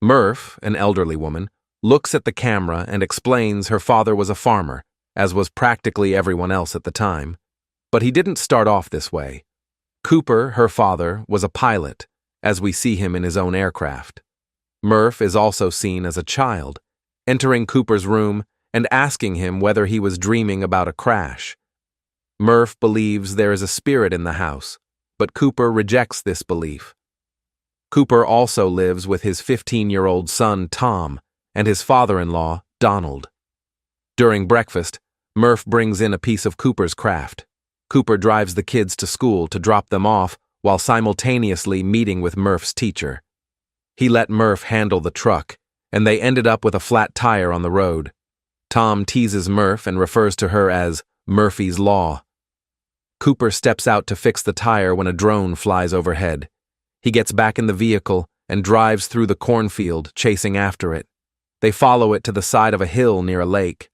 Murph, an elderly woman, looks at the camera and explains her father was a farmer, as was practically everyone else at the time. But he didn't start off this way. Cooper, her father, was a pilot, as we see him in his own aircraft. Murph is also seen as a child, entering Cooper's room and asking him whether he was dreaming about a crash. Murph believes there is a spirit in the house, but Cooper rejects this belief. Cooper also lives with his 15-year-old son, Tom, and his father-in-law, Donald. During breakfast, Murph brings in a piece of Cooper's craft. Cooper drives the kids to school to drop them off while simultaneously meeting with Murph's teacher. He let Murph handle the truck, and they ended up with a flat tire on the road. Tom teases Murph and refers to her as Murphy's Law. Cooper steps out to fix the tire when a drone flies overhead. He gets back in the vehicle and drives through the cornfield, chasing after it. They follow it to the side of a hill near a lake.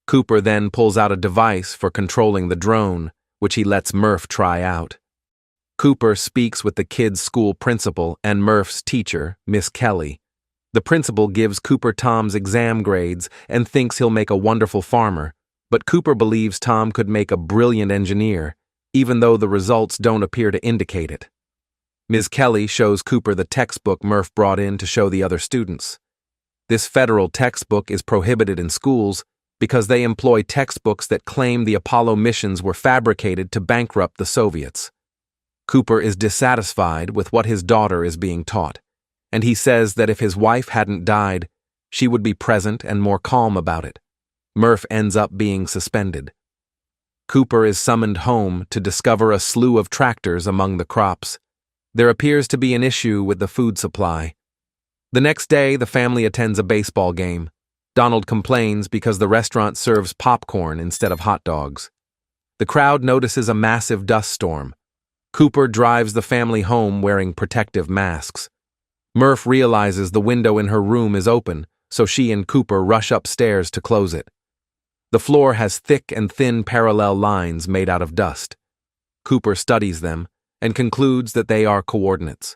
Cooper then pulls out a device for controlling the drone, which he lets Murph try out. Cooper speaks with the kids' school principal and Murph's teacher, Miss Kelly. The principal gives Cooper Tom's exam grades and thinks he'll make a wonderful farmer, but Cooper believes Tom could make a brilliant engineer, even though the results don't appear to indicate it. Ms. Kelly shows Cooper the textbook Murph brought in to show the other students. This federal textbook is prohibited in schools because they employ textbooks that claim the Apollo missions were fabricated to bankrupt the Soviets. Cooper is dissatisfied with what his daughter is being taught, and he says that if his wife hadn't died, she would be present and more calm about it. Murph ends up being suspended. Cooper is summoned home to discover a slew of tractors among the crops. There appears to be an issue with the food supply. The next day, the family attends a baseball game. Donald complains because the restaurant serves popcorn instead of hot dogs. The crowd notices a massive dust storm. Cooper drives the family home wearing protective masks. Murph realizes the window in her room is open, so she and Cooper rush upstairs to close it. The floor has thick and thin parallel lines made out of dust. Cooper studies them and concludes that they are coordinates.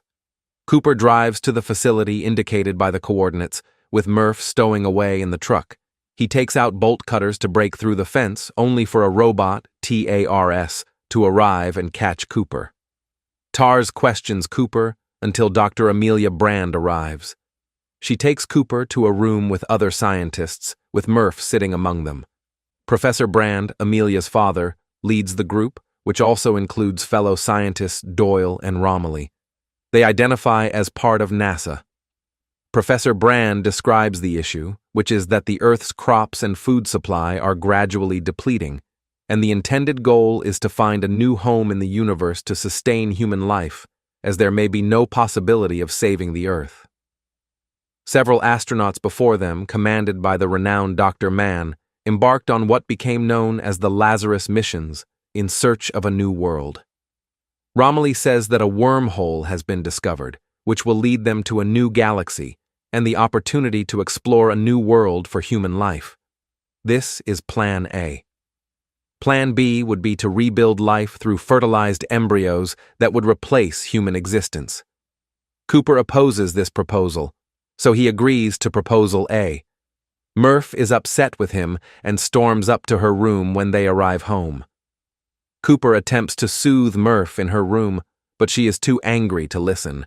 Cooper drives to the facility indicated by the coordinates, with Murph stowing away in the truck. He takes out bolt cutters to break through the fence, only for a robot, TARS, to arrive and catch Cooper. TARS questions Cooper until Dr. Amelia Brand arrives. She takes Cooper to a room with other scientists, with Murph sitting among them. Professor Brand, Amelia's father, leads the group, which also includes fellow scientists Doyle and Romilly. They identify as part of NASA. Professor Brand describes the issue, which is that the Earth's crops and food supply are gradually depleting, and the intended goal is to find a new home in the universe to sustain human life, as there may be no possibility of saving the Earth. Several astronauts before them, commanded by the renowned Dr. Mann, embarked on what became known as the Lazarus missions, in search of a new world. Romilly says that a wormhole has been discovered, which will lead them to a new galaxy and the opportunity to explore a new world for human life. This is Plan A. Plan B would be to rebuild life through fertilized embryos that would replace human existence. Cooper opposes this proposal, so he agrees to Proposal A. Murph is upset with him and storms up to her room when they arrive home. Cooper attempts to soothe Murph in her room, but she is too angry to listen.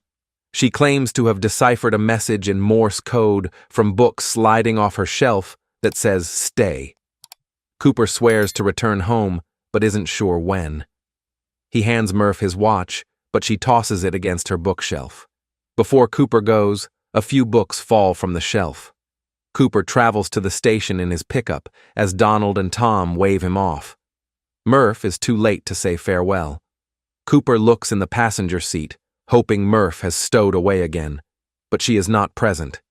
She claims to have deciphered a message in Morse code from books sliding off her shelf that says, "Stay." Cooper swears to return home, but isn't sure when. He hands Murph his watch, but she tosses it against her bookshelf. Before Cooper goes, a few books fall from the shelf. Cooper travels to the station in his pickup as Donald and Tom wave him off. Murph is too late to say farewell. Cooper looks in the passenger seat, hoping Murph has stowed away again, but she is not present.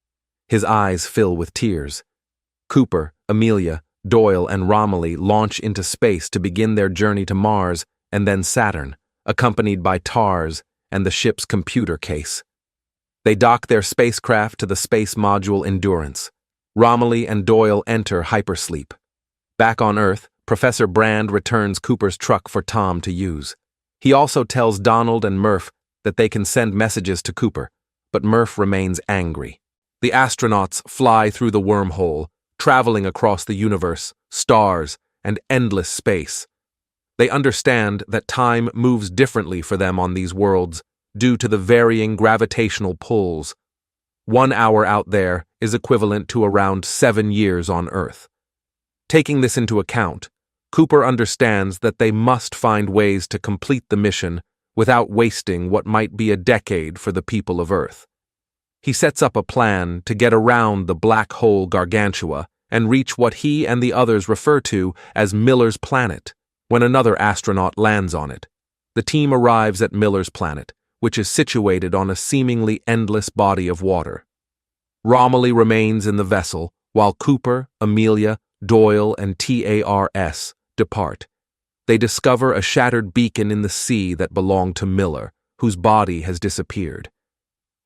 His eyes fill with tears. Cooper, Amelia, Doyle, and Romilly launch into space to begin their journey to Mars and then Saturn, accompanied by TARS and the ship's computer case. They dock their spacecraft to the space module Endurance. Romilly and Doyle enter hypersleep. Back on Earth, Professor Brand returns Cooper's truck for Tom to use. He also tells Donald and Murph that they can send messages to Cooper, but Murph remains angry. The astronauts fly through the wormhole, traveling across the universe, stars, and endless space. They understand that time moves differently for them on these worlds due to the varying gravitational pulls. 1 hour out there is equivalent to around 7 years on Earth. Taking this into account, Cooper understands that they must find ways to complete the mission without wasting what might be a decade for the people of Earth. He sets up a plan to get around the black hole Gargantua and reach what he and the others refer to as Miller's Planet. When another astronaut lands on it, the team arrives at Miller's Planet, which is situated on a seemingly endless body of water. Romilly remains in the vessel, while Cooper, Amelia, Doyle, and TARS depart. They discover a shattered beacon in the sea that belonged to Miller, whose body has disappeared.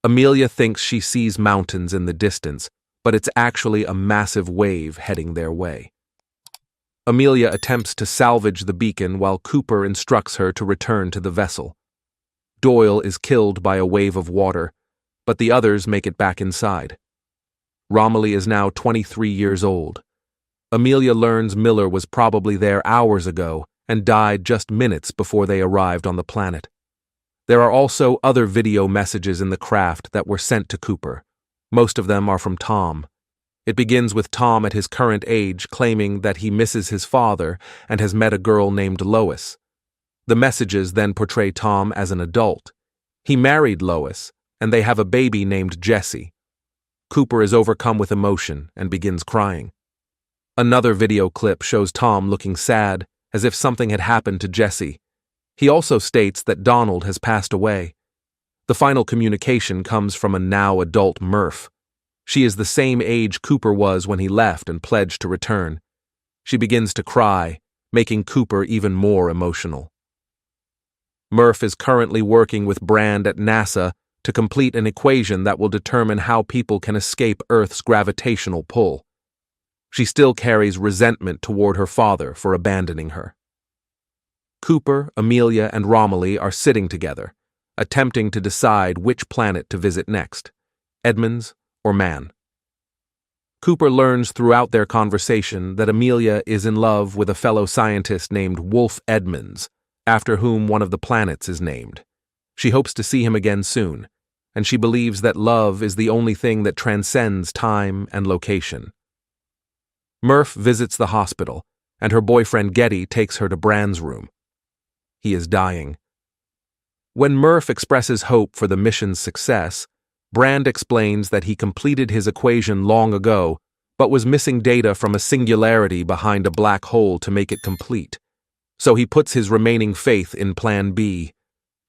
Amelia thinks she sees mountains in the distance, but it's actually a massive wave heading their way. Amelia attempts to salvage the beacon while Cooper instructs her to return to the vessel. Doyle is killed by a wave of water, but the others make it back inside. Romilly is now 23 years old. Amelia learns Miller was probably there hours ago and died just minutes before they arrived on the planet. There are also other video messages in the craft that were sent to Cooper. Most of them are from Tom. It begins with Tom at his current age claiming that he misses his father and has met a girl named Lois. The messages then portray Tom as an adult. He married Lois, and they have a baby named Jesse. Cooper is overcome with emotion and begins crying. Another video clip shows Tom looking sad, as if something had happened to Jesse. He also states that Donald has passed away. The final communication comes from a now adult Murph. She is the same age Cooper was when he left and pledged to return. She begins to cry, making Cooper even more emotional. Murph is currently working with Brand at NASA to complete an equation that will determine how people can escape Earth's gravitational pull. She still carries resentment toward her father for abandoning her. Cooper, Amelia, and Romilly are sitting together, attempting to decide which planet to visit next, Edmonds or Man. Cooper learns throughout their conversation that Amelia is in love with a fellow scientist named Wolf Edmonds, after whom one of the planets is named. She hopes to see him again soon, and she believes that love is the only thing that transcends time and location. Murph visits the hospital, and her boyfriend Getty takes her to Brand's room. He is dying. When Murph expresses hope for the mission's success, Brand explains that he completed his equation long ago, but was missing data from a singularity behind a black hole to make it complete. So he puts his remaining faith in Plan B.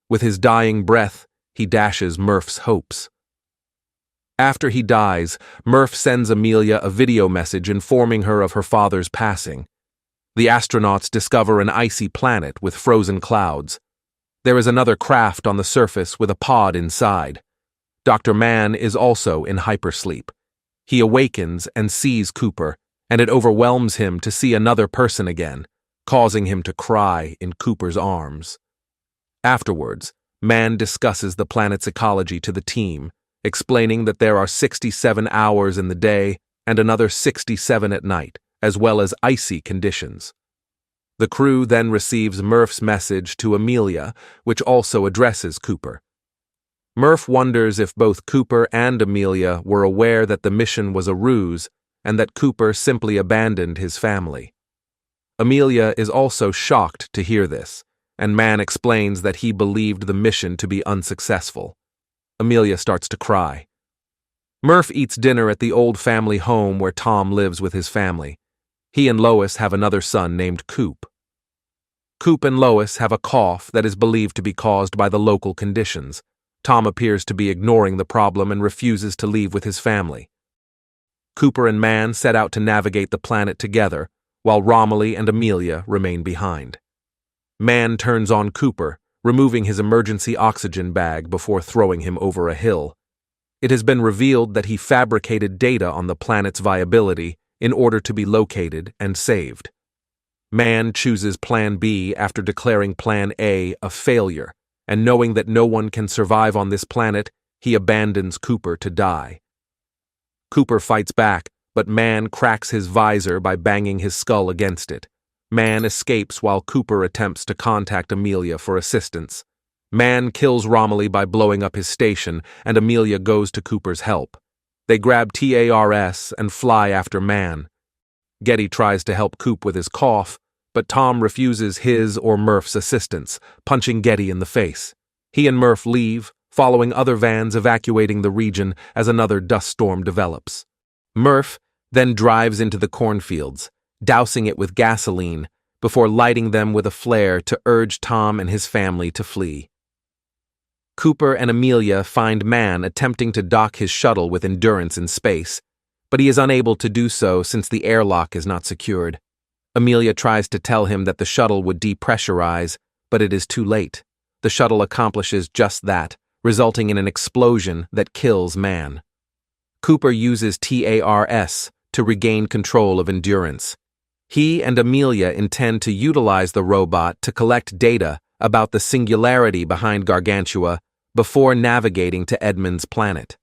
With his dying breath, he dashes Murph's hopes. After he dies, Murph sends Amelia a video message informing her of her father's passing. The astronauts discover an icy planet with frozen clouds. There is another craft on the surface with a pod inside. Dr. Mann is also in hypersleep. He awakens and sees Cooper, and it overwhelms him to see another person again, causing him to cry in Cooper's arms. Afterwards, Mann discusses the planet's ecology to the team, explaining that there are 67 hours in the day and another 67 at night, as well as icy conditions. The crew then receives Murph's message to Amelia, which also addresses Cooper. Murph wonders if both Cooper and Amelia were aware that the mission was a ruse and that Cooper simply abandoned his family. Amelia is also shocked to hear this, and Mann explains that he believed the mission to be unsuccessful. Amelia starts to cry. Murph eats dinner at the old family home where Tom lives with his family. He and Lois have another son named Coop. Coop and Lois have a cough that is believed to be caused by the local conditions. Tom appears to be ignoring the problem and refuses to leave with his family. Cooper and Mann set out to navigate the planet together, while Romilly and Amelia remain behind. Mann turns on Cooper, removing his emergency oxygen bag before throwing him over a hill. It has been revealed that he fabricated data on the planet's viability in order to be located and saved. Mann chooses Plan B after declaring Plan A a failure, and knowing that no one can survive on this planet, he abandons Cooper to die. Cooper fights back, but Man cracks his visor by banging his skull against it. Man escapes while Cooper attempts to contact Amelia for assistance. Man kills Romilly by blowing up his station, and Amelia goes to Cooper's help. They grab TARS and fly after Man. Getty tries to help Coop with his cough, but Tom refuses his or Murph's assistance, punching Getty in the face. He and Murph leave, following other vans evacuating the region as another dust storm develops. Murph then drives into the cornfields, dousing it with gasoline, before lighting them with a flare to urge Tom and his family to flee. Cooper and Amelia find Man attempting to dock his shuttle with Endurance in space, but he is unable to do so since the airlock is not secured. Amelia tries to tell him that the shuttle would depressurize, but it is too late. The shuttle accomplishes just that, resulting in an explosion that kills Man. Cooper uses TARS to regain control of Endurance. He and Amelia intend to utilize the robot to collect data about the singularity behind Gargantua before navigating to Edmund's planet.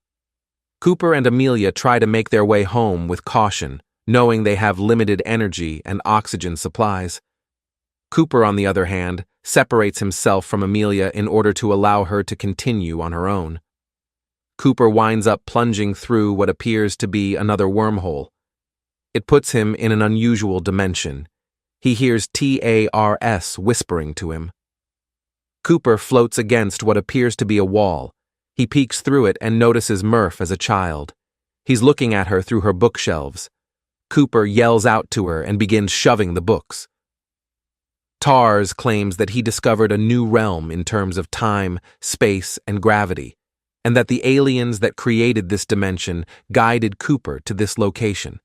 Cooper and Amelia try to make their way home with caution, knowing they have limited energy and oxygen supplies. Cooper, on the other hand, separates himself from Amelia in order to allow her to continue on her own. Cooper winds up plunging through what appears to be another wormhole. It puts him in an unusual dimension. He hears TARS whispering to him. Cooper floats against what appears to be a wall. He peeks through it and notices Murph as a child. He's looking at her through her bookshelves. Cooper yells out to her and begins shoving the books. TARS claims that he discovered a new realm in terms of time, space, and gravity, and that the aliens that created this dimension guided Cooper to this location.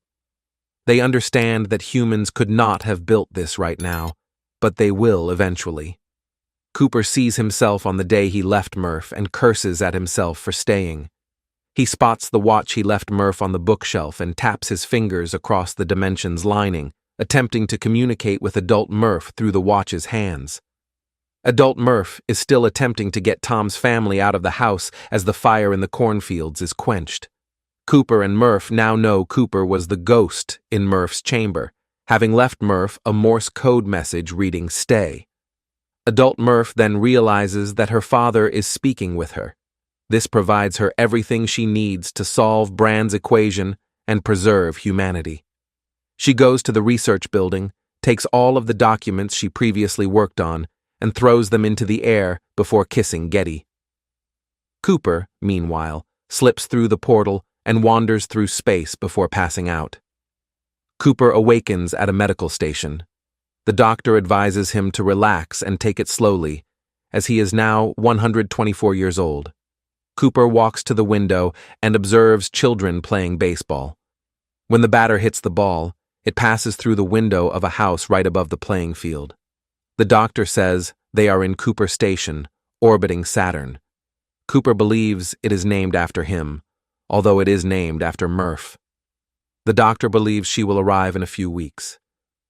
They understand that humans could not have built this right now, but they will eventually. Cooper sees himself on the day he left Murph and curses at himself for staying. He spots the watch he left Murph on the bookshelf and taps his fingers across the dimension's lining, attempting to communicate with adult Murph through the watch's hands. Adult Murph is still attempting to get Tom's family out of the house as the fire in the cornfields is quenched. Cooper and Murph now know Cooper was the ghost in Murph's chamber, having left Murph a Morse code message reading "Stay." Adult Murph then realizes that her father is speaking with her. This provides her everything she needs to solve Brand's equation and preserve humanity. She goes to the research building, takes all of the documents she previously worked on, and throws them into the air before kissing Getty. Cooper, meanwhile, slips through the portal and wanders through space before passing out. Cooper awakens at a medical station. The doctor advises him to relax and take it slowly, as he is now 124 years old. Cooper walks to the window and observes children playing baseball. When the batter hits the ball, it passes through the window of a house right above the playing field. The doctor says they are in Cooper Station, orbiting Saturn. Cooper believes it is named after him, although it is named after Murph. The doctor believes she will arrive in a few weeks.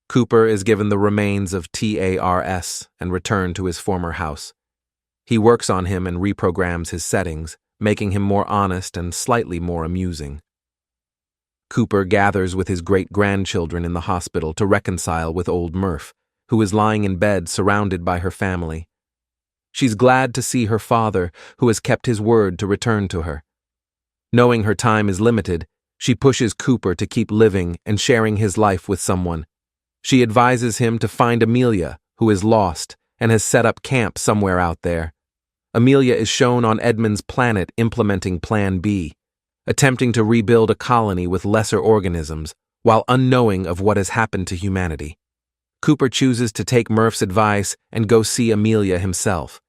Cooper is given the remains of TARS and returned to his former house. He works on him and reprograms his settings, making him more honest and slightly more amusing. Cooper gathers with his great-grandchildren in the hospital to reconcile with old Murph, who is lying in bed surrounded by her family. She's glad to see her father, who has kept his word to return to her. Knowing her time is limited, she pushes Cooper to keep living and sharing his life with someone. She advises him to find Amelia, who is lost and has set up camp somewhere out there. Amelia is shown on Edmund's planet implementing Plan B, attempting to rebuild a colony with lesser organisms while unknowing of what has happened to humanity. Cooper chooses to take Murph's advice and go see Amelia himself.